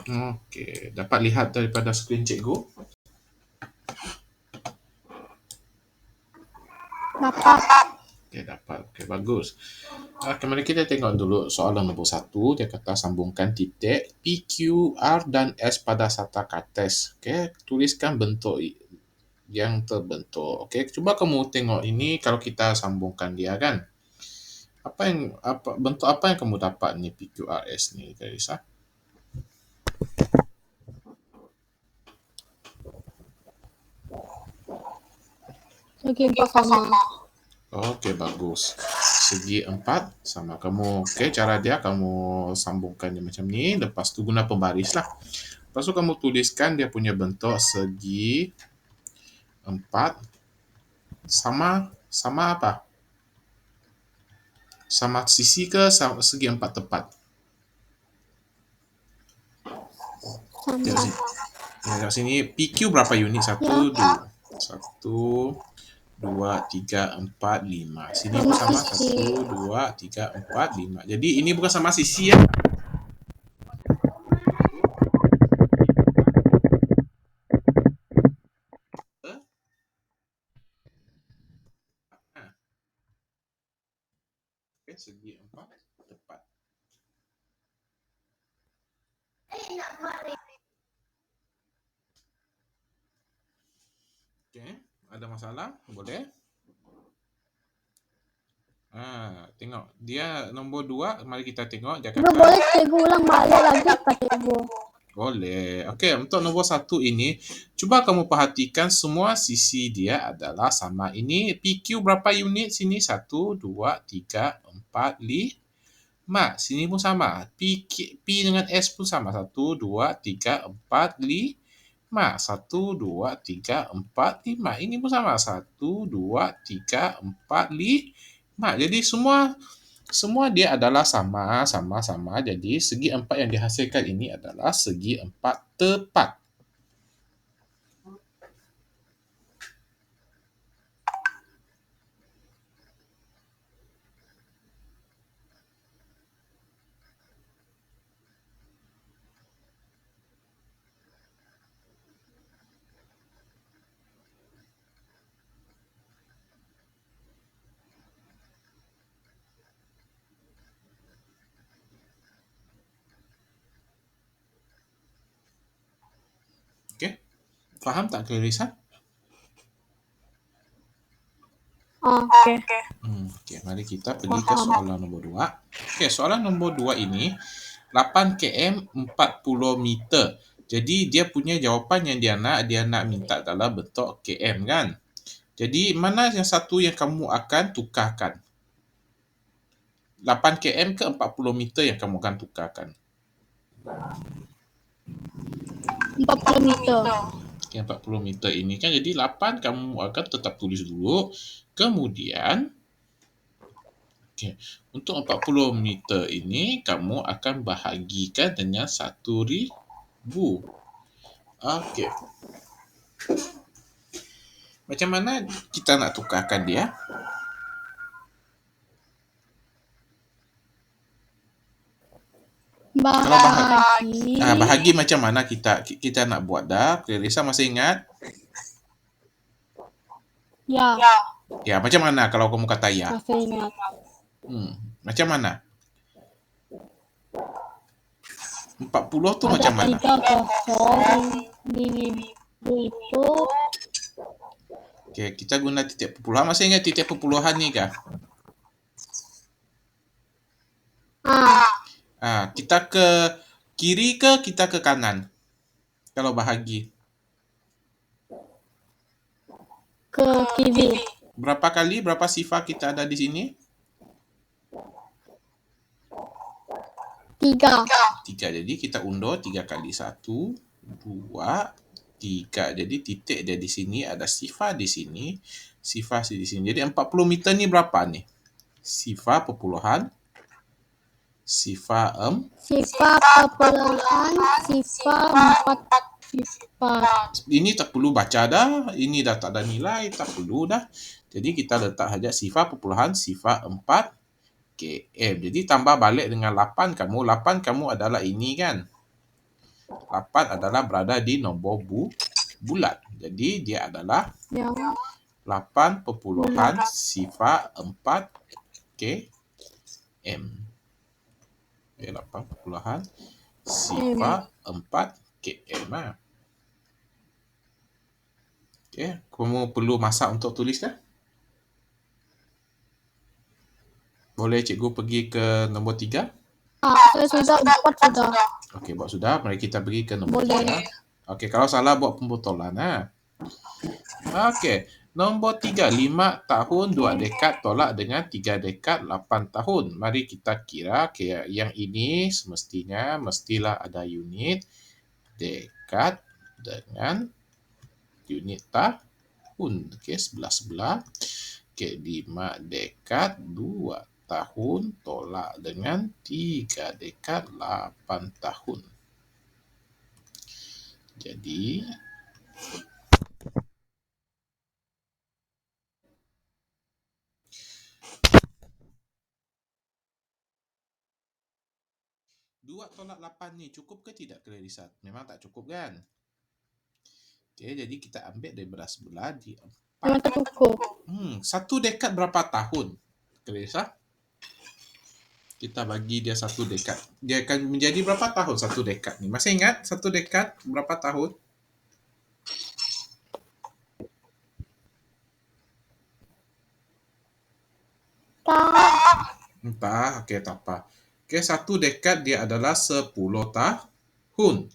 Okey, dapat lihat daripada skrin cikgu? Dapat. Okey, dapat. Okey, bagus. Mari kita tengok dulu soalan nombor 1. Dia kata sambungkan titik P, Q, R dan S pada sata kates. Okey, tuliskan bentuk yang terbentuk. Okey, cuba kamu tengok ini kalau kita sambungkan dia kan. Bentuk apa yang kamu dapat ni P, Q, R, S ni, Karisa? Segi 4 sama. Okey, bagus. Segi 4 sama. Okey, cara dia kamu sambungkan dia macam ni. Lepas tu guna pembaris lah. Lepas tu kamu tuliskan dia punya bentuk segi 4 sama apa? Sama sisi ke segi 4 tepat? Sama. Tengok sini. PQ berapa unit? 1, 2, 3, 4, 5. Sini pun sama. 1, 2, 3, 4, 5. Jadi ini bukan sama sisi ya. Okey, segi 4 tepat. Okey, ada masalah? Boleh? Tengok. Dia nombor 2, mari kita tengok. Dia kata, boleh cikgu ulang balik lagi apa cikgu? Boleh. Okey, untuk nombor 1 ini, cuba kamu perhatikan semua sisi dia adalah sama. Ini PQ berapa unit sini? 1, 2, 3, 4, 5. Sini pun sama. P dengan S pun sama. 1, 2, 3, 4, 5. 1, 2, 3, 4, 5. Ini pun sama. 1, 2, 3, 4, 5. Jadi semua dia adalah sama. Jadi segi 4 yang dihasilkan ini adalah segi 4 tepat. Okey. Faham tak, Clarissa? Okey. Okey, mari kita pergi ke soalan nombor 2. Okey, soalan nombor 2 ini 8 km 40 meter. Jadi dia punya jawapan yang dia nak minta dalam bentuk km kan. Jadi mana yang satu yang kamu akan tukarkan? 8 km ke 40 meter yang kamu akan tukarkan? 40 meter. Okay, 40 meter ini kan jadi 8 kamu akan tetap tulis dulu. Kemudian okay, untuk 40 meter ini kamu akan bahagikan dengan 1,000. Okey. Macam mana kita nak tukarkan dia? Bahagi. Bahagi macam mana kita nak buat dah? Clarissa masih ingat? Ya. Ya, macam mana kalau kamu kata ya? Masih ingat. Macam mana? 40 tu macam mana? 3 itu. Okey, kita guna titik perpuluhan. Masih ingat titik perpuluhan ni kah? Kita ke kiri ke kita ke kanan? Kalau bahagi. Ke kiri. Berapa kali? Berapa sifar kita ada di sini? 3. Jadi kita undur 3 kali. 1, 2, 3. Jadi titik dia di sini, ada sifar di sini, sifar di sini. Jadi 40 meter ni berapa ni? Sifar perpuluhan. Sifar perpuluhan. Sifar 4 sifar. Ini tak perlu baca dah. Ini dah tak ada nilai. Tak perlu dah. Jadi kita letak saja sifar perpuluhan. Sifar 4 km. Jadi tambah balik dengan 8 kamu. 8 kamu adalah ini kan. 8 adalah berada di nombor bulat. Jadi dia adalah Ya. 8,04 km. Okay, 8,04 km. Okay, kamu perlu masa untuk tulis kan? Boleh cikgu pergi ke nombor 3? Saya sudah, 4 sudah. Okey, buat sudah. Mari kita pergi ke nombor Boleh. 3. Okey, kalau salah buat pembotolan. Okey, nombor 3. 5 tahun 2 dekad tolak dengan 3 dekad 8 tahun. Mari kita kira. Okay, yang ini mestilah ada unit dekad dengan unit tahun. Okey, sebelah-sebelah. Okey, 5 dekad 2 tahun tolak dengan 3 dekad 8 tahun. Jadi, dua tolak 8 ni cukup ke tidak, Clarissa? Memang tak cukup kan? Okey, jadi kita ambil daripada sebelah di 4. Memang tak cukup. Satu dekad berapa tahun, Clarissa? Kita bagi dia satu dekad. Dia akan menjadi berapa tahun satu dekad ni? Masih ingat satu dekad berapa tahun? Tak. Entah, okey tak apa. Okey, satu dekad dia adalah 10 tahun.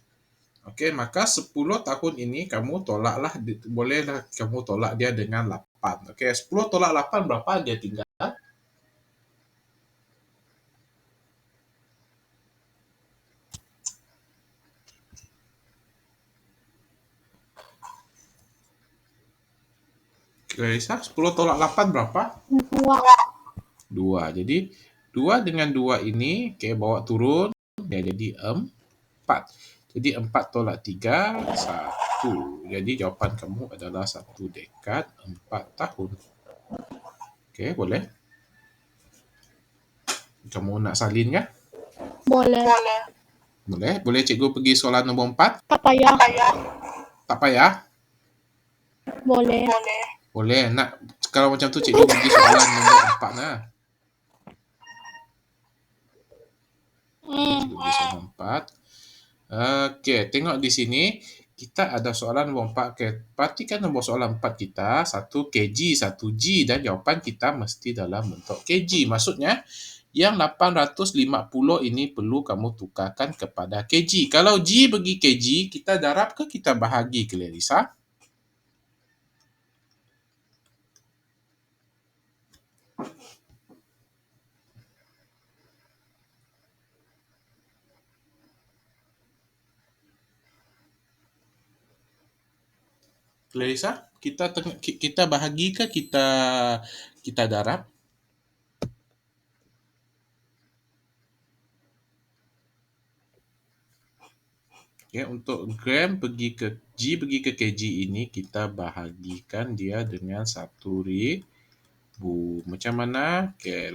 Okey, maka 10 tahun ini kamu tolaklah, bolehlah kamu tolak dia dengan 8. Okey, 10 tolak 8 berapa dia tinggal? Clarissa, 10 tolak 8 berapa? 2. Jadi 2 dengan 2 ini, okey, bawa turun, dia jadi 4. Jadi 4 tolak 3, 1. Jadi jawapan kamu adalah 1 dekad 4 tahun. Okey, boleh? Kamu nak salin kah? Boleh. Boleh? Boleh cikgu pergi soalan nombor 4? Tak payah. Tak payah? Boleh. Boleh. Nak, kalau macam tu cikgu pergi soalan nombor 4 lah. Cikgu pergi soalan 4. Okey, tengok di sini. Kita ada soalan nombor 4. Okay. Perhatikan nombor soalan 4 kita. 1 kg, 1 G. Dan jawapan kita mesti dalam bentuk kg. Maksudnya, yang 850 ini perlu kamu tukarkan kepada kg. Kalau G bagi kg, kita darab ke kita bahagi, Clarissa? Clarissa, kita bahagi ke kita darab? Okay, untuk gram pergi ke G pergi ke kg ini kita bahagikan dia dengan 1,000. Macam mana? Okay,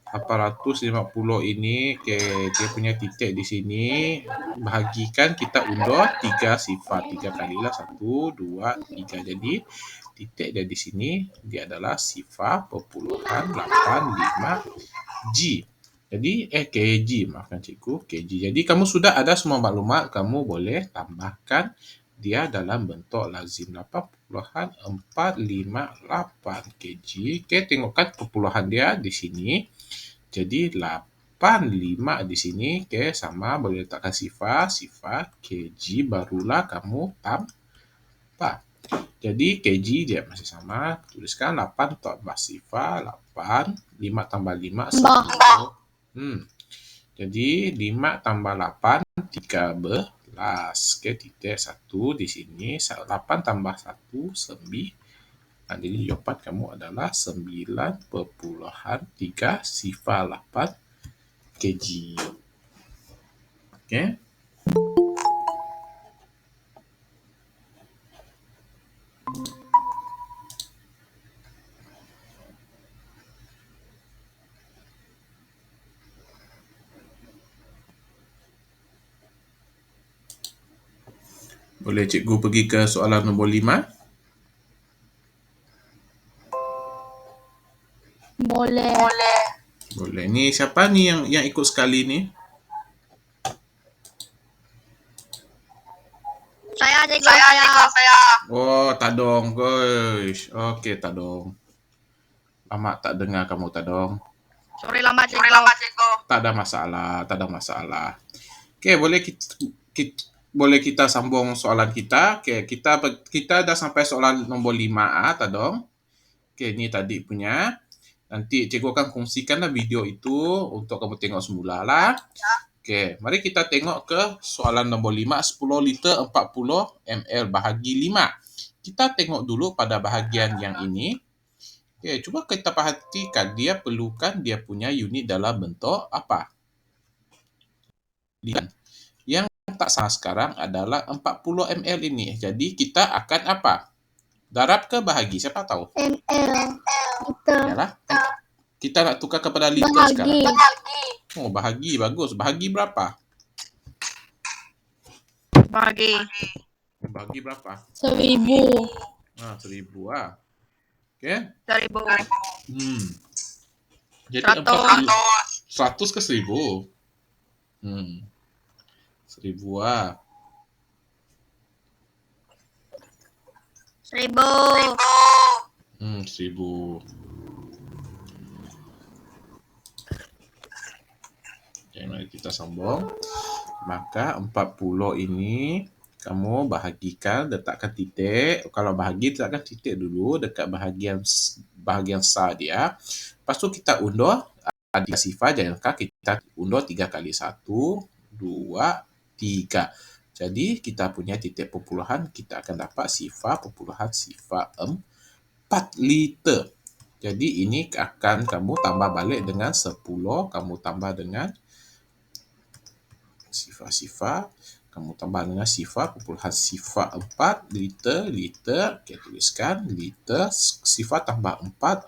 850 ini, okay, dia punya titik di sini. Bahagikan, kita undur 3 sifar. 3 kalilah 1, 2, 3. Jadi, titik dia di sini, dia adalah sifar perpuluhan 85 G. Jadi, kg, maafkan cikgu, kg. Jadi, kamu sudah ada semua maklumat, kamu boleh tambahkan dia dalam bentuk lazim. 8,458 kg. Okay, tengokkan perpuluhan dia di sini. Jadi, 85 di sini. Okay, sama, boleh letakkan sifar kg, barulah kamu tambah. Jadi, kg dia masih sama. Tuliskan 8 tambah sifar, 8. 5 tambah 5, 10. Jadi 5 tambah 8, 13. Okey, titik 1 di sini. 8 tambah 1, 9. Jadi jawapan kamu adalah 9,3 sifar 8 kg. Okey. Boleh cikgu pergi ke soalan nombor 5? Boleh. Boleh. Ni siapa ni yang ikut sekali ni? Saya cikgu saya. Oh, Tadong. Gosh. Okey, Tadong. Lama tak dengar kamu, Tadong. Sorry lama cikgu. Tak ada masalah, tak ada masalah. Okey, boleh kita sambung soalan kita. Okey, kita dah sampai soalan nombor 5A, Tadong. Okey, ni tadi punya. Nanti cikgu akan kongsikanlah video itu untuk kamu tengok semula lah. Okey, mari kita tengok ke soalan nombor 5, 10 liter 40 ml bahagi 5. Kita tengok dulu pada bahagian yang ini. Okey, cuba kita perhatikan dia perlukan dia punya unit dalam bentuk apa? Yang tak sama sekarang adalah 40 ml ini. Jadi kita akan apa? Darab ke bahagi? Siapa tahu? ML. Liter. Yalah. Kita nak tukar kepada liter sekarang. Oh, bahagi. Bagus. Bahagi berapa? Bahagi berapa? 1000. 1000 lah. Okey. 1000. Jadi 100. 100 ke 1000? 1000 lah. 1000. 1000. Okay, mari kita sambung. Maka 40 ini kamu bahagikan, letakkan titik. Kalau bahagi, letakkan titik dulu dekat bahagian sar dia. Lepas tu kita undur ada sifar, jangankan kita undur 3 kali 1, 2, 3. Jadi kita punya titik perpuluhan, kita akan dapat sifar 4 liter. Jadi ini akan kamu tambah balik dengan 10, kamu tambah dengan sifar, kamu tambah dengan sifar 4 liter. Okey, tuliskan liter, sifar tambah 4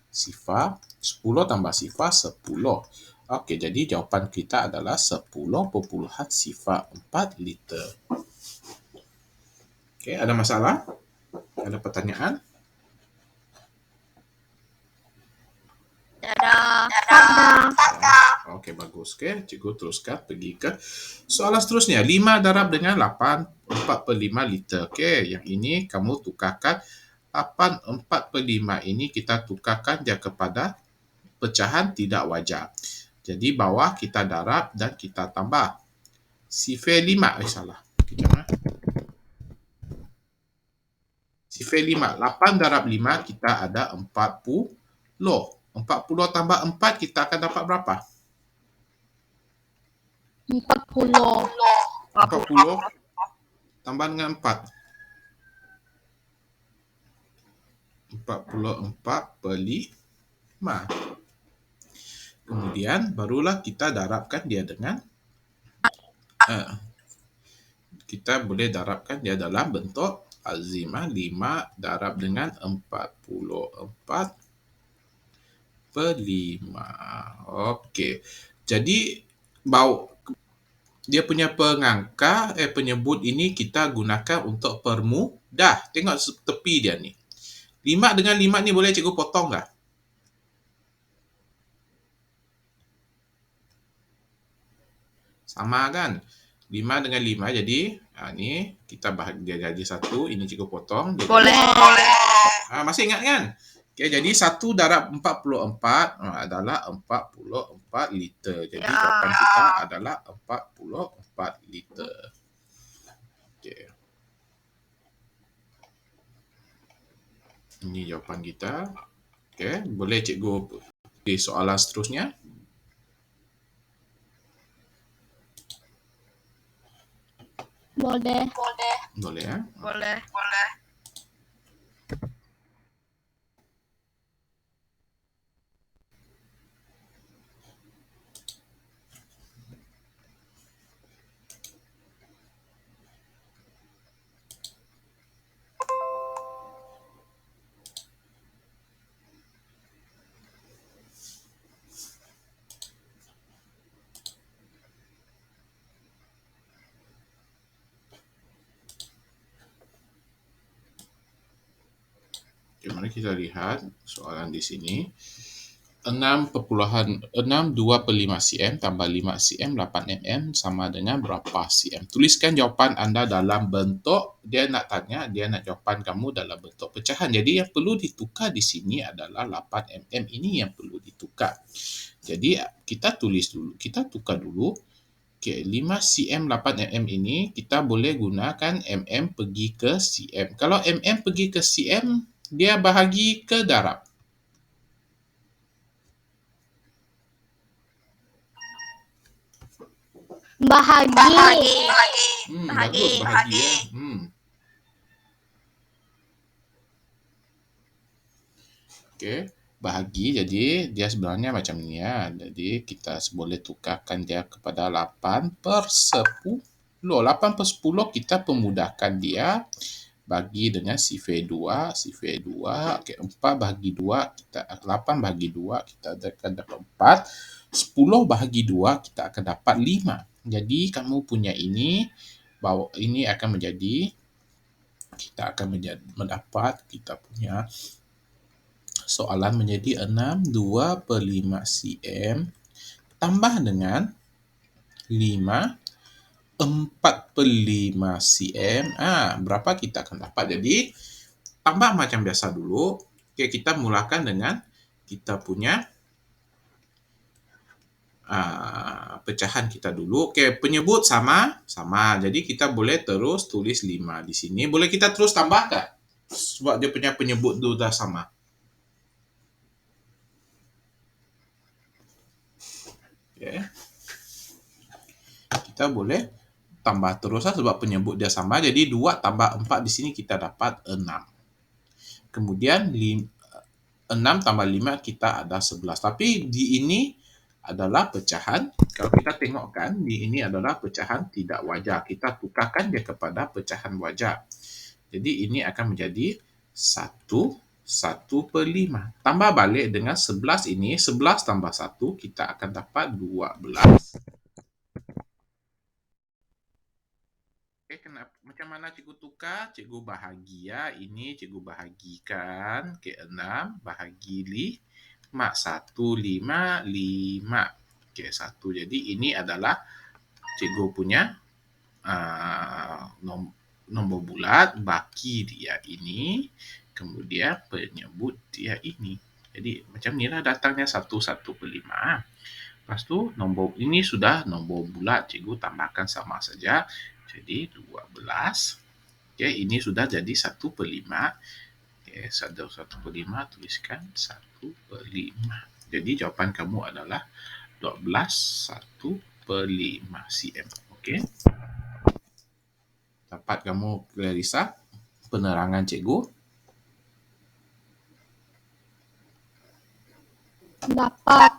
sifar, 10 tambah sifar 10. Okey, jadi jawapan kita adalah 10,4 liter. Okey, ada masalah? Ada pertanyaan? Okey, bagus. Okey, cikgu teruskan pergi ke soalan seterusnya. 5 darab dengan 8, 4/5 liter. Okey, yang ini kamu tukarkan 8 4/5 ini kita tukarkan dia kepada pecahan tidak wajar. Jadi bawah kita darab dan kita tambah. Sifar 5. Salah. Sifar 5. 8 darab 5 kita ada 40. 40 tambah 4 kita akan dapat berapa? 40. 40 tambah dengan 4. 44/5. Kemudian barulah kita darabkan dia dengan kita boleh darabkan dia dalam bentuk azimah 5 darab dengan 44/5. Okey. Jadi dia punya penyebut ini kita gunakan untuk permudah. Tengok tepi dia ni. 5 dengan 5 ni boleh cikgu potong tak? Sama kan? 5 dengan 5 jadi ni kita bahagi dia jadi 1, ini cikgu potong. Jadi, Boleh. Masih ingat kan? Okey, jadi 1 darab 44 adalah 44 liter. Jadi jawapan kita adalah 44 liter. Okey. Ini jawapan kita. Okey, boleh cikgu pergi soalan seterusnya? Boleh. Boleh ya? Boleh. mari kita lihat soalan di sini. 6,2/5 cm tambah 5 cm 8 mm sama dengan berapa cm? Tuliskan jawapan anda dalam bentuk, dia nak jawapan kamu dalam bentuk pecahan. Jadi yang perlu ditukar di sini adalah 8 mm ini yang perlu ditukar. Jadi kita tulis dulu, kita tukar dulu. Okey, 5 cm 8 mm ini kita boleh gunakan mm pergi ke cm. Kalau mm pergi ke cm, dia bahagi ke darab. Bahagi. Bagus bahagi ya. Okey, bahagi jadi dia sebenarnya macam ni ya. Jadi kita boleh tukarkan dia kepada 8/10. 8/10 kita pemudahkan dia. Bagi dengan sifar 2, okey 4/2 kita 8/2 kita akan dapat 4, 10/2 kita akan dapat 5. Jadi kamu punya ini akan menjadi kita akan mendapat kita punya soalan menjadi 6,2/5 cm tambah dengan 5 4/5 cm. Berapa kita akan dapat? Jadi tambah macam biasa dulu. Okey, kita mulakan dengan kita punya pecahan kita dulu. Okey, penyebut sama. Jadi kita boleh terus tulis 5 di sini. Boleh kita terus tambah tak? Sebab dia punya penyebut tu dah sama. Okey. Kita boleh tambah terus sebab penyebut dia sama. Jadi 2 tambah 4 di sini kita dapat 6. Kemudian 6 tambah 5 kita ada 11. Tapi di ini adalah pecahan. Kalau kita tengokkan, di ini adalah pecahan tidak wajar. Kita tukarkan dia kepada pecahan wajar. Jadi ini akan menjadi 1/5. Tambah balik dengan 11 ini. 11 tambah 1 kita akan dapat 12. Okey, macam mana cikgu tukar? Cikgu bahagi ya. Ini cikgu bahagikan. Okey, 6 bahagi 5. 1/5. Okey, 1. Jadi ini adalah cikgu punya nombor bulat. Baki dia ini. Kemudian penyebut dia ini. Jadi macam inilah datangnya 1/5. Lepas tu nombor ini sudah nombor bulat. Cikgu tambahkan sama saja. Jadi 12. Okey, ini sudah jadi 1/5. Okey, 1/5 tuliskan 1/5. Jadi jawapan kamu adalah 12/1/5 cm. Okey. Dapat kamu Clarissa penerangan cikgu? Dapat.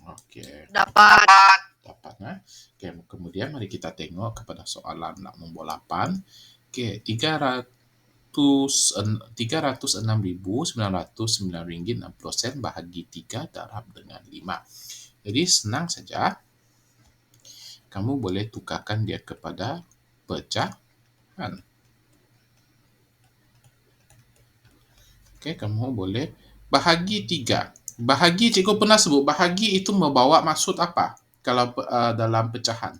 Okey. Dapat. Okey, kemudian mari kita tengok kepada soalan nombor 8. Okey, RM306,909.60 bahagi 3 darab dengan 5. Jadi senang saja. Kamu boleh tukarkan dia kepada pecahan. Okey, kamu boleh bahagi 3. Bahagi, cikgu pernah sebut, bahagi itu membawa maksud apa? Kalau dalam pecahan.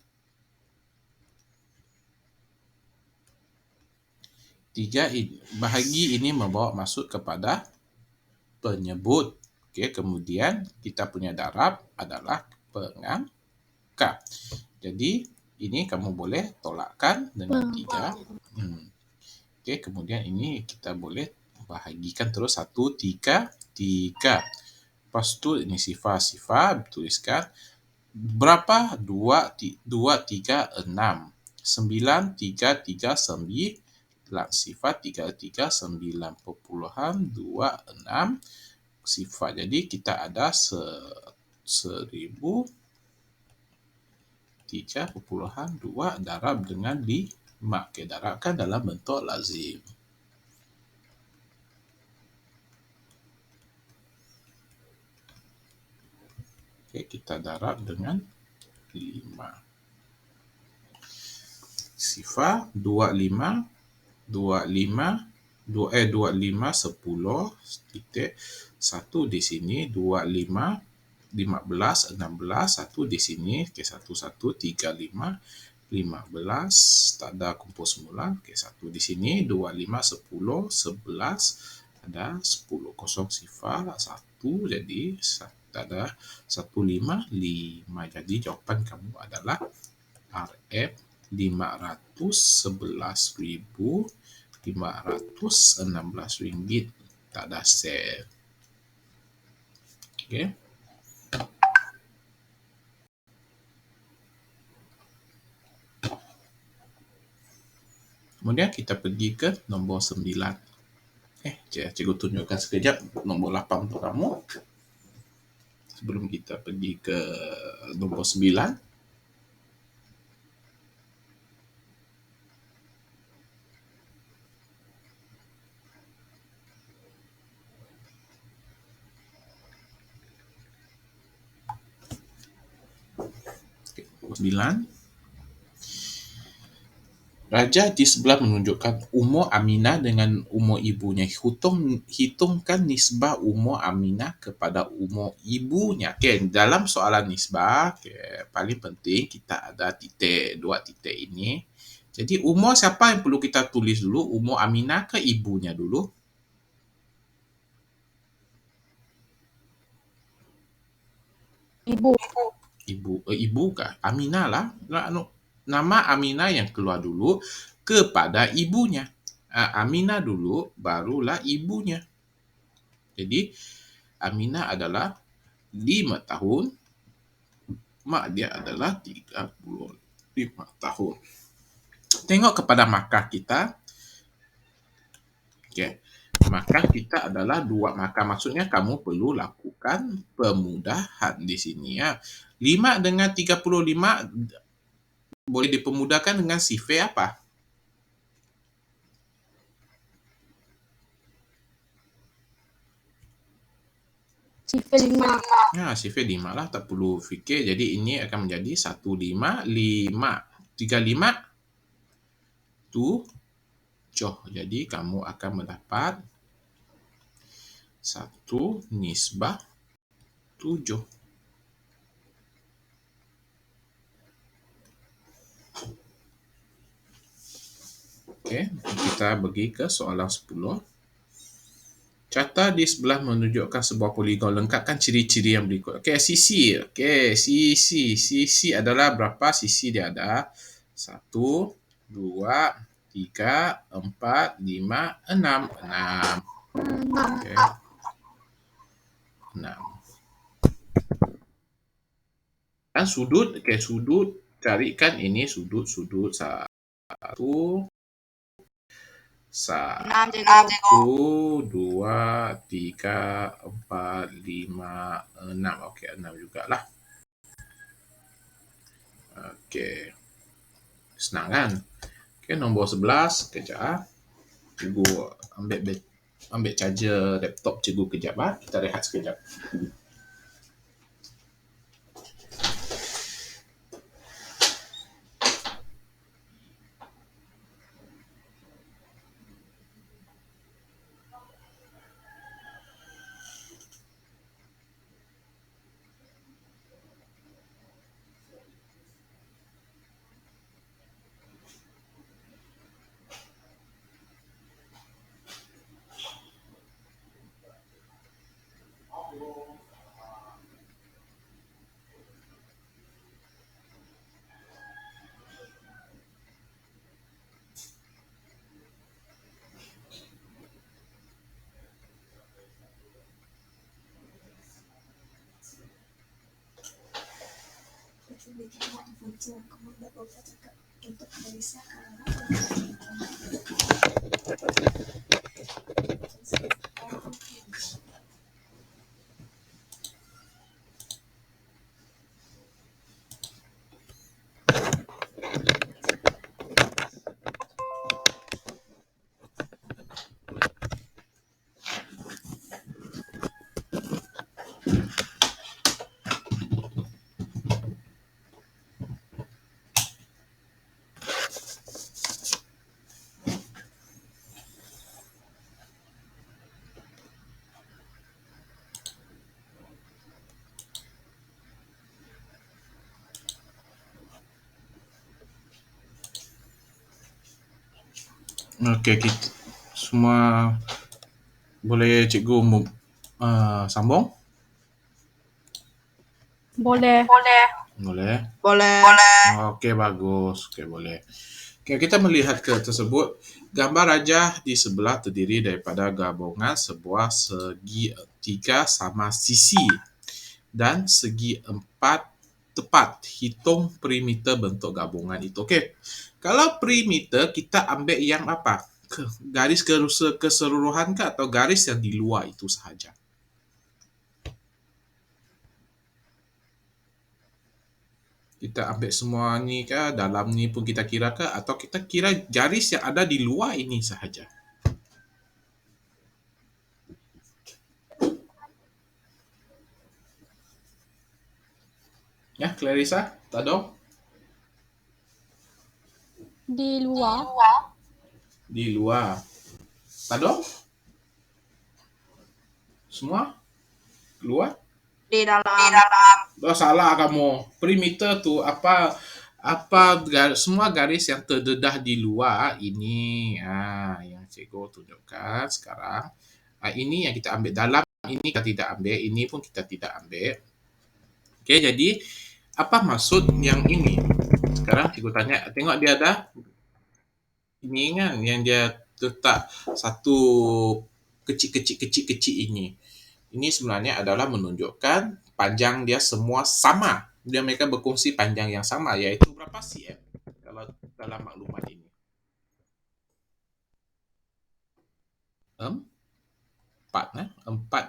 3 bahagi ini membawa maksud kepada penyebut. Okey, kemudian kita punya darab adalah pengangkat. Jadi ini kamu boleh tolakkan dengan 3. Okey, kemudian ini kita boleh bahagikan terus 1, 3, 3. Lepas tu ini sifar tuliskan berapa? 2, 3, 6. 9, 3, 3, 9. Sifar 3, 3, 9,26 sifar. Jadi kita ada 1,003,2 darab dengan 5. Okey, darabkan dalam bentuk lazim. Okey, kita darab dengan 5. Sifar 25, 25, 25, 10, titik. 1 di sini, 25, 15, 16, 1 di sini. Okey, 1, 1, 3, 5, 15. Tak ada kumpul semula. Okey, 1 di sini, 25, 10, 11. Ada 10, kosong sifar. 1 jadi tak ada. 1, 5, 5. Jadi jawapan kamu adalah RM RM511,516. Tak ada sel. Okey. Kemudian kita pergi ke nombor 9. Cikgu tunjukkan sekejap nombor 8 untuk kamu. Sebelum kita pergi ke nombor 9. Nombor 9. Raja di sebelah menunjukkan umur Aminah dengan umur ibunya. Hitungkan nisbah umur Aminah kepada umur ibunya. Okay, dalam soalan nisbah, paling penting kita ada titik, 2 titik ini. Jadi umur siapa yang perlu kita tulis dulu? Umur Aminah ke ibunya dulu? Ibu. Ibu kah? Aminah lah. Nama Aminah yang keluar dulu kepada ibunya. Aminah dulu, barulah ibunya. Jadi, Aminah adalah 5 tahun. Mak dia adalah 35 tahun. Tengok kepada markah kita. Okey. Markah kita adalah 2 markah. Maksudnya kamu perlu lakukan pemudahan di sini ya. 5 dengan 35 boleh dipermudahkan dengan sifar apa? Sifar 5. Sifar 5 lah, tak perlu fikir. Jadi ini akan menjadi 15, 5. 35, 7. Jadi kamu akan mendapat 1 nisbah 7. Okey, kita pergi ke soalan 10. Carta di sebelah menunjukkan sebuah poligon. Lengkapkan ciri-ciri yang berikut. Okey, sisi. Sisi adalah berapa? Sisi dia ada 1, 2, 3, 4, 5, 6. 6. Okey. 6. Dan sudut. Okey, sudut. Carikan ini sudut 1. 1, 2, 3, 4, 5, 6. Okey, 6 jugalah. Okey. Senang kan? Okey, nombor 11. Kejap. Cikgu ambil charger laptop cikgu kejap. Kita rehat sekejap. Okey, kita semua boleh cikgu sambung? Boleh. Boleh. Boleh. Okey, bagus. Okey, boleh. Okey, kita melihat ke tersebut. Gambar rajah di sebelah terdiri daripada gabungan sebuah segi 3 sama sisi dan segi 4 tepat. Hitung perimeter bentuk gabungan itu. Okey. Kalau perimeter kita ambil yang apa? Garis keseluruhan ke atau garis yang di luar itu sahaja? Kita ambil semua ni ke, dalam ni pun kita kira ke, atau kita kira garis yang ada di luar ini sahaja? Ya, Clarissa, Tadong? Di luar. Di luar. Tadong? Semua? Luar? Di dalam. Oh, salah kamu. Perimeter tu semua garis yang terdedah di luar ini yang cikgu tunjukkan sekarang. Ini yang kita ambil, dalam ini kita tidak ambil, ini pun kita tidak ambil. Okey, jadi apa maksud yang ini? Sekarang cikgu tanya, tengok dia ada ini kan yang dia letak satu kecil ini. Ini sebenarnya adalah menunjukkan panjang dia semua sama. Dia mereka berkongsi panjang yang sama, iaitu berapa cm kalau dalam maklumat ini? 4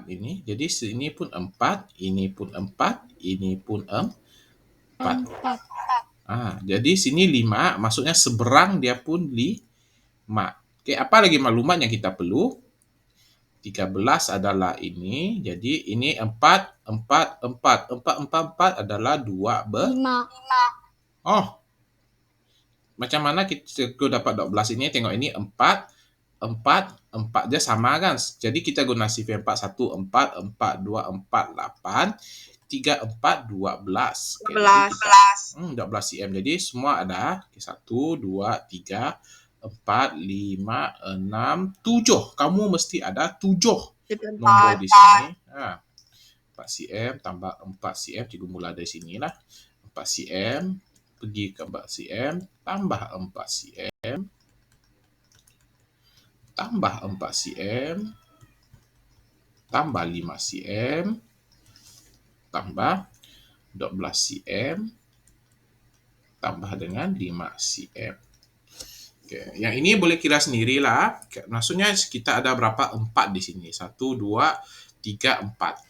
ini. Jadi sini pun 4, ini pun 4, ini pun 4. Jadi sini 5, maksudnya seberang dia pun 5. Okey, apa lagi maklumat yang kita perlu? 13 adalah ini. Jadi ini 4, 4, 4. 4 adalah 2 5. Oh. Macam mana kita dapat 12 ini? Tengok ini 4, 4 dia sama kan? Jadi kita guna sifar 4, 1, 4, 4, 2, 4, 8, 3, 4, 12. 12 cm. Jadi semua ada 1, 2, 3, 4, 5, 6, 7. Kamu mesti ada 7 nombor di sini. 4 cm tambah 4 cm. Cikgu mula dari sinilah. 4 cm. Pergi ke 4 cm. Tambah 4 cm. Tambah 4 cm. Tambah 5 cm. Tambah 12 cm. Tambah dengan 5 cm. Okay. Yang ini boleh kira sendirilah. Maksudnya kita ada berapa? 4 di sini. 1, 2, 3, 4.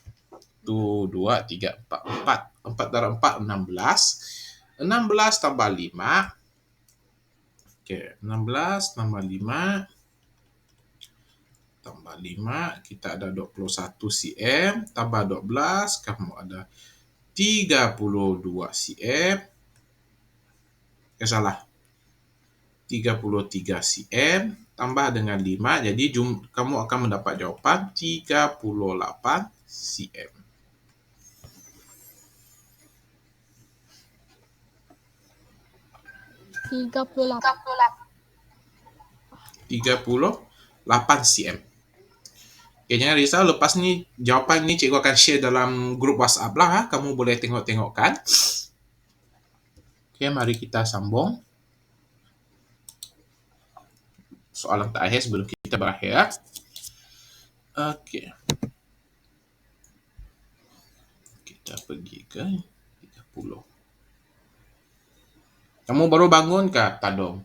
1, 2, 3, 4. 4 darab 4, 16. 16 tambah 5. Okay. 16 tambah 5. Tambah 5. Kita ada 21 cm. Tambah 12. Kamu ada 32 cm. Salah. 33 cm tambah dengan 5, jadi kamu akan mendapat jawapan 38 cm. cm. Okay, jangan risau, lepas ni jawapan ni cikgu akan share dalam grup WhatsApp lah. Kamu boleh tengok-tengokkan. Okay, mari kita sambung. Soalan terakhir sebelum kita berakhir. Okey. Kita pergi ke 30. Kamu baru bangun ke, Tadong?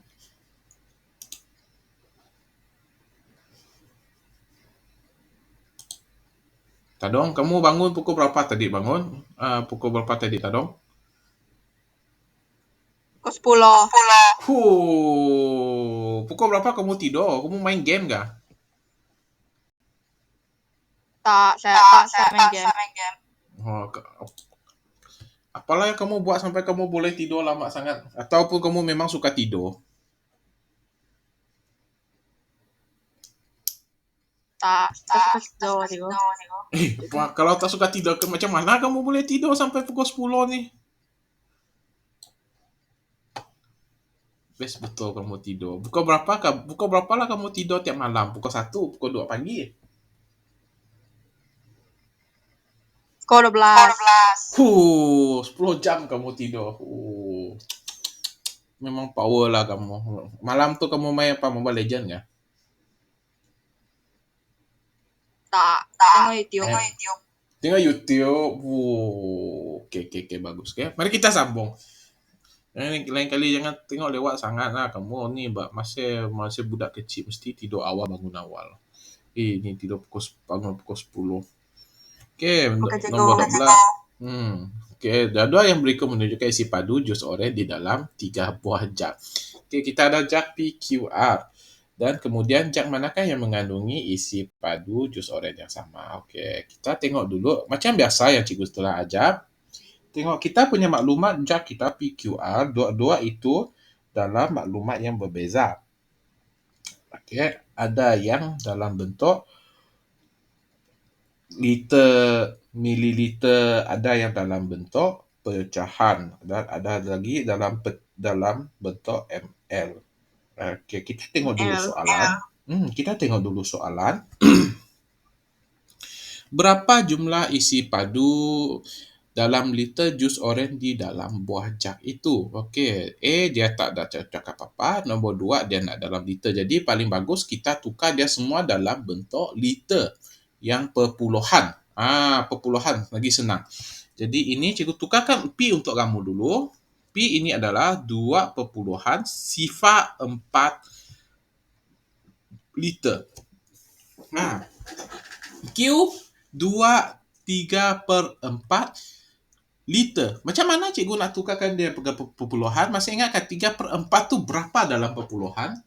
Tadong, kamu bangun pukul berapa tadi bangun? Pukul berapa tadi, Tadong? Pukul 10. Pukul berapa kamu tidur? Kamu main game kah? Tak, saya main game. Apalah yang kamu buat sampai kamu boleh tidur lama sangat? Ataupun kamu memang suka tidur? Tak suka tidur. Kalau tak suka tidur, macam mana kamu boleh tidur sampai pukul 10 ni? Best betul kamu tidur. Pukul berapa lah kamu tidur tiap malam? Pukul 1, pukul 2 pagi? Pukul 12. 10 jam kamu tidur. Memang power lah kamu. Malam tu kamu main apa? Mobile Legend ya? Tak. Tengok YouTube. Tengok YouTube. Oke, bagus. Okay. Mari kita sambung. Lain kali jangan tengok lewat sangat lah kamu ni masih budak kecil mesti tidur awal bangun awal. Ni tidur bangun pukul 10. Okey, nombor 12. Okey, jadual yang berikut menunjukkan isi padu jus oren di dalam 3 buah jug. Okey, kita ada jug PQR. Dan kemudian jug manakah yang mengandungi isi padu jus oren yang sama? Okey, kita tengok dulu macam biasa yang cikgu telah ajar. Tengok kita punya maklumat jug kita PQR, dua-dua itu dalam maklumat yang berbeza. Okey, ada yang dalam bentuk liter, mililiter, ada yang dalam bentuk pecahan dan ada lagi dalam bentuk ml. Okey, kita tengok dulu soalan. Kita tengok dulu soalan. Berapa jumlah isi padu dalam liter jus oren di dalam buah jug itu? Okey, A dia tak ada cakap apa-apa, nombor 2 dia nak dalam liter. Jadi paling bagus kita tukar dia semua dalam bentuk liter yang perpuluhan. Perpuluhan lagi senang. Jadi ini cikgu tukarkan P untuk kamu dulu. P ini adalah 2.04 liter. Q 2/3/4 liter. Macam mana cikgu nak tukarkan dia ke perpuluhan? Masih ingat kan 3/4 tu berapa dalam perpuluhan?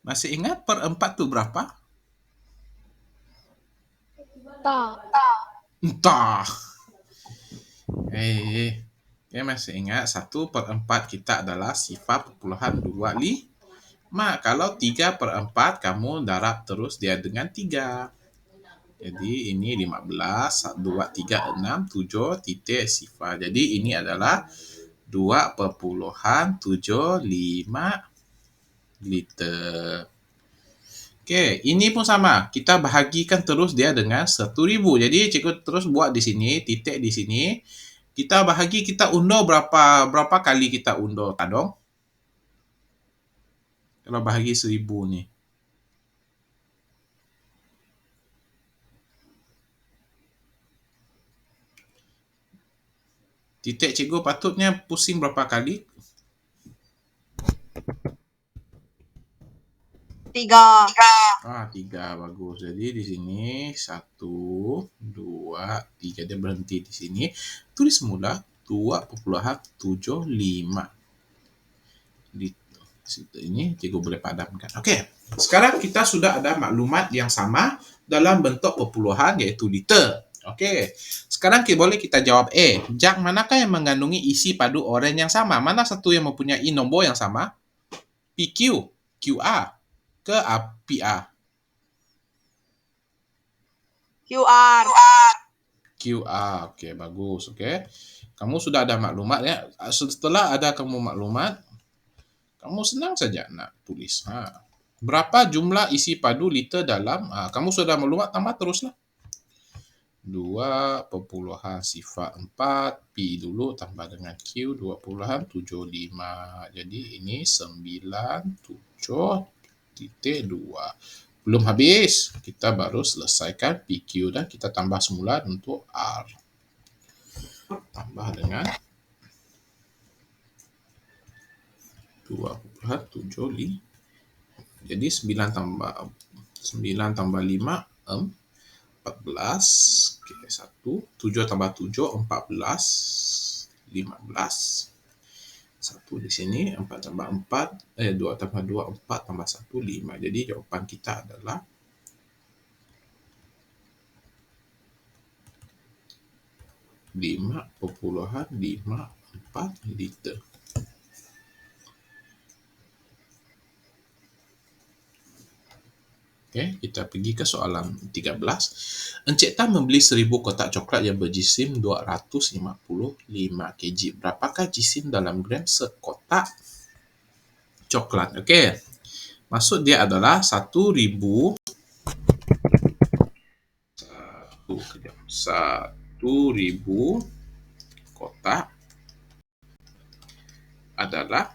Masih ingat per 4 tu berapa? Tak. Entah. Masih ingat 1/4 kita adalah 0.25. Kalau 3/4 kamu darab terus dia dengan 3. Jadi ini 15, 2, 3, 6, 7 titik sifar. Jadi ini adalah 2.75 liter. Okey, ini pun sama. Kita bahagikan terus dia dengan 1,000. Jadi cikgu terus buat di sini, titik di sini. Kita bahagi, kita undur berapa kali kita undur, Tadong? Kalau bahagi 1,000 ni. Titik cikgu patutnya pusing berapa kali? 3. 3, bagus. Jadi di sini 1, 2, 3. Dia berhenti di sini. Tulis semula 2.75 liter. Ini cikgu boleh padamkan. Okey. Sekarang kita sudah ada maklumat yang sama dalam bentuk perpuluhan iaitu liter. Okey. Sekarang boleh kita jawab A. Jug manakah yang mengandungi isi padu oren yang sama? Mana satu yang mempunyai nombor yang sama? PQ, QR ke PR? QR. Okey, bagus. Okey. Kamu sudah ada maklumat ya. Setelah ada kamu maklumat, kamu senang saja nak tulis. Berapa jumlah isi padu liter dalam? Kamu sudah maklumat, tambah teruslah. 2.04 P dulu tambah dengan Q 2.75. Jadi ini 97.2. Belum habis. Kita baru selesaikan PQ dan kita tambah semula untuk R. Tambah dengan 2.75. Jadi 9 tambah 5 14. Okey, 1. 7 tambah 7 14. 15. 1 di sini, 4 tambah 4, 2 tambah 2, 4 tambah 1, 5. Jadi jawapan kita adalah 5.54 liter. Okey, kita pergi ke soalan 13. Encik Tan membeli 1000 kotak coklat yang berjisim 255 kg. Berapakah jisim dalam gram sekotak coklat? Okey. Maksud dia adalah 1000 kotak adalah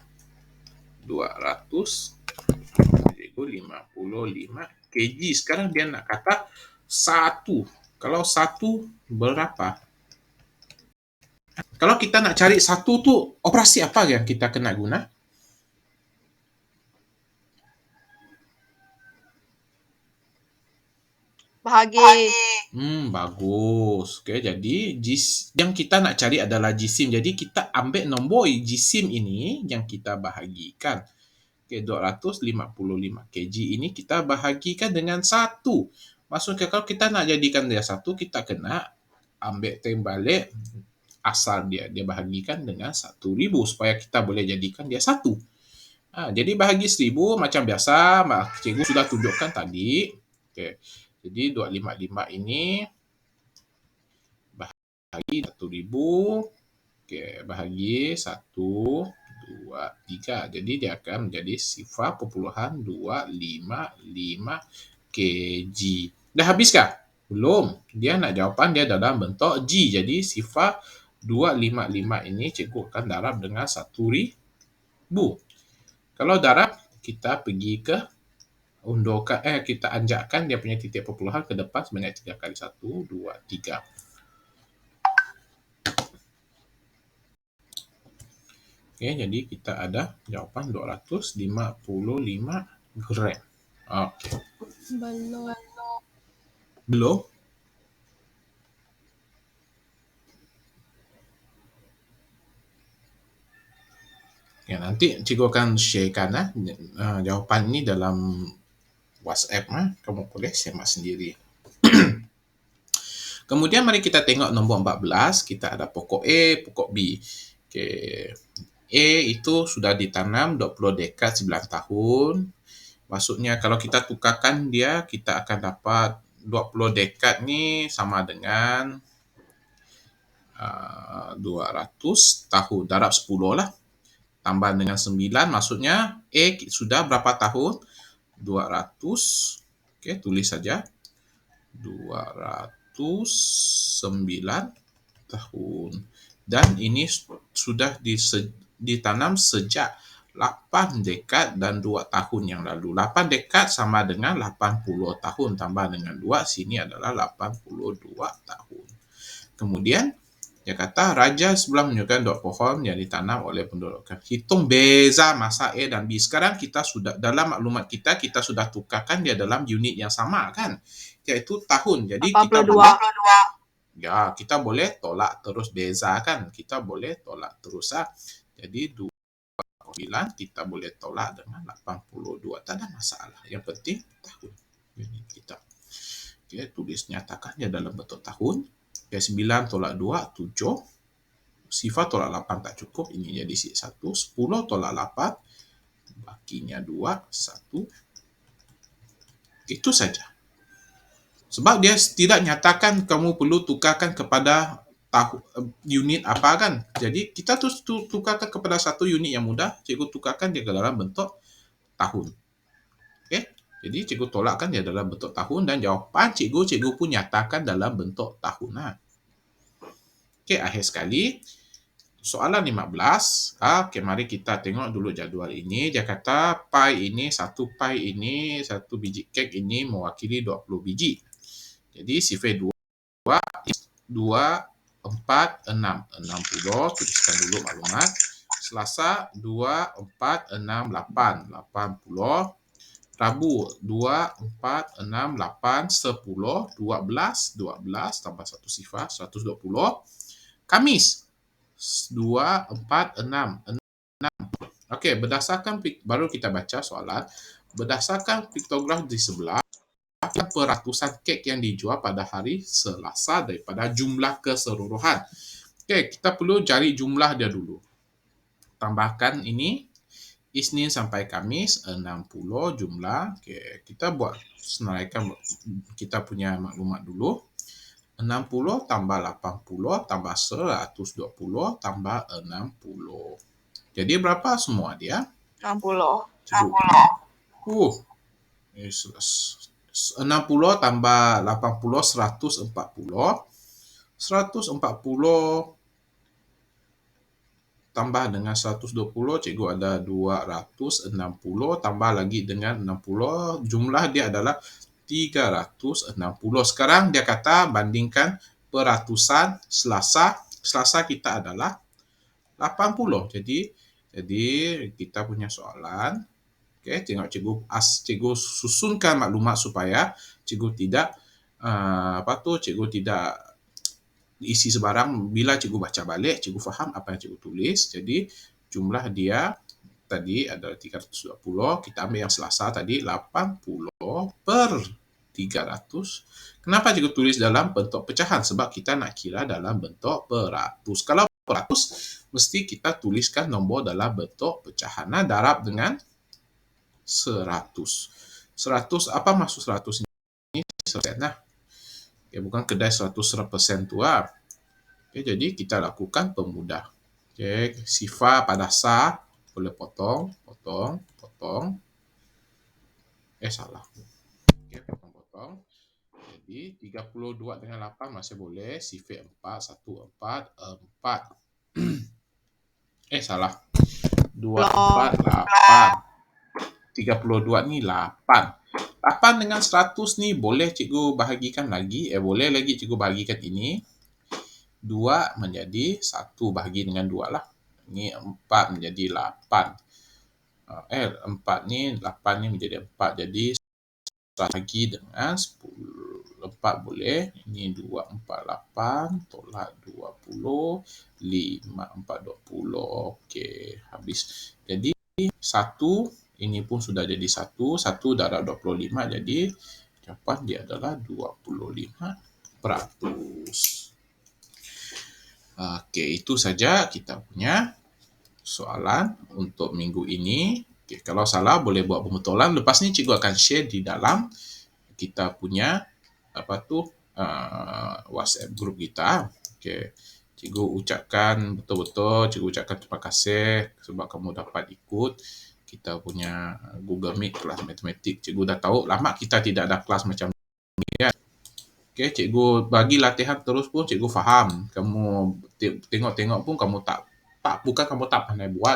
255 kg. Sekarang dia nak kata 1. Kalau 1 berapa? Kalau kita nak cari 1 tu, operasi apa yang kita kena guna? Bahagi. Bagus. Okey, jadi yang kita nak cari adalah jisim. Jadi kita ambil nombor jisim ini yang kita bahagikan. Okey, 255 kg ini kita bahagikan dengan 1. Maksudnya kalau kita nak jadikan dia 1, kita kena ambil timbalik asal dia bahagikan dengan 1000 supaya kita boleh jadikan dia 1. Jadi bahagi 1000 macam biasa, cikgu sudah tunjukkan tadi. Okey. Jadi 255 ini bahagi 1000. Okey, bahagi 1, 2, 3. Jadi dia akan menjadi 0.255 kg. Dah habiskah? Belum. Dia nak jawapan dia dalam bentuk G. Jadi 0.255 ini cikgu akan darab dengan 1000. Kalau darab, kita pergi ke undurkan, kita anjakkan dia punya titik perpuluhan ke depan sebanyak 3 kali 1, 2, 3. Okey, jadi kita ada jawapan 255 gram. Okey. Belum? Ya, nanti cikgu akan sharekan jawapan ini dalam WhatsApp. Kamu boleh semak sendiri. Kemudian mari kita tengok nombor 14. Kita ada pokok A, pokok B. Okey. A itu sudah ditanam 20 dekad 9 tahun. Maksudnya kalau kita tukarkan dia, kita akan dapat 20 dekad ni sama dengan 200 tahun. Darab 10 lah. Tambah dengan 9, maksudnya A sudah berapa tahun? 200. Okey, tulis saja. 209 tahun. Dan ini sudah ditanam sejak 8 dekad dan 2 tahun yang lalu. 8 dekad sama dengan 80 tahun. Tambah dengan 2, sini adalah 82 tahun. Kemudian, dia kata raja sebelah menunjukkan 2 pohon yang ditanam oleh penduduk. Hitung beza masa A dan B. Sekarang kita sudah, dalam maklumat kita sudah tukarkan dia dalam unit yang sama kan? Iaitu tahun. Jadi 82. Kita boleh tolak terus beza kan? Kita boleh tolak terus. Jadi 29 kita boleh tolak dengan 82. Tak ada masalah. Yang penting tahun unit kita. Okey, tulis nyatakan dia dalam bentuk tahun. 9 tolak 2, 7. Sifar tolak 8 tak cukup. Ini jadi 1. 10 tolak 8. Bakinya 2, 1. Itu saja. Sebab dia tidak nyatakan kamu perlu tukarkan kepada unit apa kan. Jadi kita tukarkan kepada satu unit yang mudah. Cikgu tukarkan dia ke dalam bentuk tahun. Okey. Jadi cikgu tolakkan dia dalam bentuk tahun dan jawapan cikgu pun nyatakan dalam bentuk tahun. Okey, akhir sekali. Soalan 15. Okey, mari kita tengok dulu jadual ini. Dia kata pai ini, satu biji kek ini mewakili 20 biji. Jadi sifar 2, 4, 6. 60. Tuliskan dulu maklumat. Selasa 2, 4, 6, 8. 80. Rabu 2, 4, 6, 8, 10, 12 tambah 1 sifar, 120. Kamis 2, 4, 6. Okey, berdasarkan baru kita baca soalan. Berdasarkan piktograf di sebelah, peratusan kek yang dijual pada hari Selasa daripada jumlah keseluruhan. Okey, kita perlu cari jumlah dia dulu. Tambahkan ini Isnin sampai Kamis 60 jumlah. Okey, kita buat senaraikan kita punya maklumat dulu. 60 tambah 80 tambah 120 tambah 60. Jadi berapa semua dia? 60. Cikgu. 60 tambah 80 140. 140 tambah dengan 120, cikgu ada 260, tambah lagi dengan 60, jumlah dia adalah 360. Sekarang dia kata bandingkan peratusan Selasa. Selasa kita adalah 80. Jadi kita punya soalan. Okey, tengok cikgu susunkan maklumat supaya cikgu tidak cikgu tidak isi sebarang. Bila cikgu baca balik, cikgu faham apa yang cikgu tulis. Jadi jumlah dia tadi adalah 320. Kita ambil yang Selasa tadi 80 per 300. Kenapa cikgu tulis dalam bentuk pecahan? Sebab kita nak kira dalam bentuk peratus. Kalau peratus, mesti kita tuliskan nombor dalam bentuk pecahan. Nah, darab dengan 100. 100, apa maksud 100 ini? 100%. Nah, okay, bukan kedai 100% tu lah. Okay, jadi kita lakukan pemudah. Okay, sifar pada sa boleh potong. Salah. Okay, potong. Jadi 32 dengan 8 masih boleh. Sifar 4, 1, 4, 4. Salah. 2, 4, 8. 32 ni 8. 8 dengan 100 ni boleh cikgu bahagikan lagi. Boleh lagi cikgu bahagikan ini. 2 menjadi 1 bahagi dengan 2 lah. Ini 4 menjadi 8. 4 ni, 8 ni menjadi 4. Jadi 1 bahagi dengan 10. 4 boleh. Ini 2, 4, 8. Tolak 20. 5, 4, 20. Okey, habis. Jadi 1, ini pun sudah jadi 1. 1 darab 25. Jadi jawapan dia adalah 25%. Okey, itu saja kita punya soalan untuk minggu ini. Okey, kalau salah boleh buat pembetulan. Lepas ni cikgu akan share di dalam kita punya WhatsApp group kita. Okey, cikgu ucapkan betul-betul, cikgu ucapkan terima kasih sebab kamu dapat ikut kita punya Google Meet kelas matematik. Cikgu dah tahu lama kita tidak ada kelas macam ni kan. Okey, cikgu bagi latihan terus pun cikgu faham. Kamu tengok-tengok pun kamu bukan kamu tak pandai buat.